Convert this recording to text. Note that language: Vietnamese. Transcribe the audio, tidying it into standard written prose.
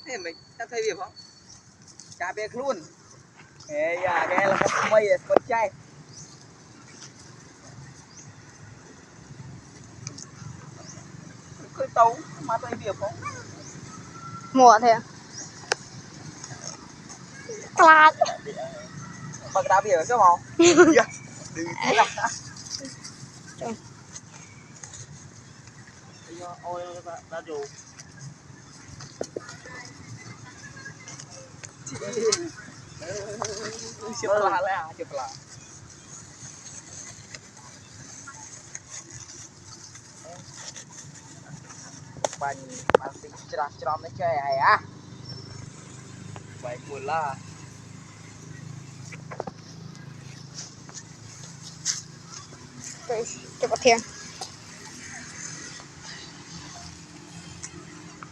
Thế mình ta thấy việc không? Chả biết luôn. Ê da, cái là cái mây con trai. Cái tấu mà thấy việc không? Mùa thế à? Tạt. Bác đã việc chứ không? Đừng thế là. Ôi ta dù. Chụp là là chụp là. Bạn tính chrom nó chơi ai á? Vậy buồn là. Coba thiên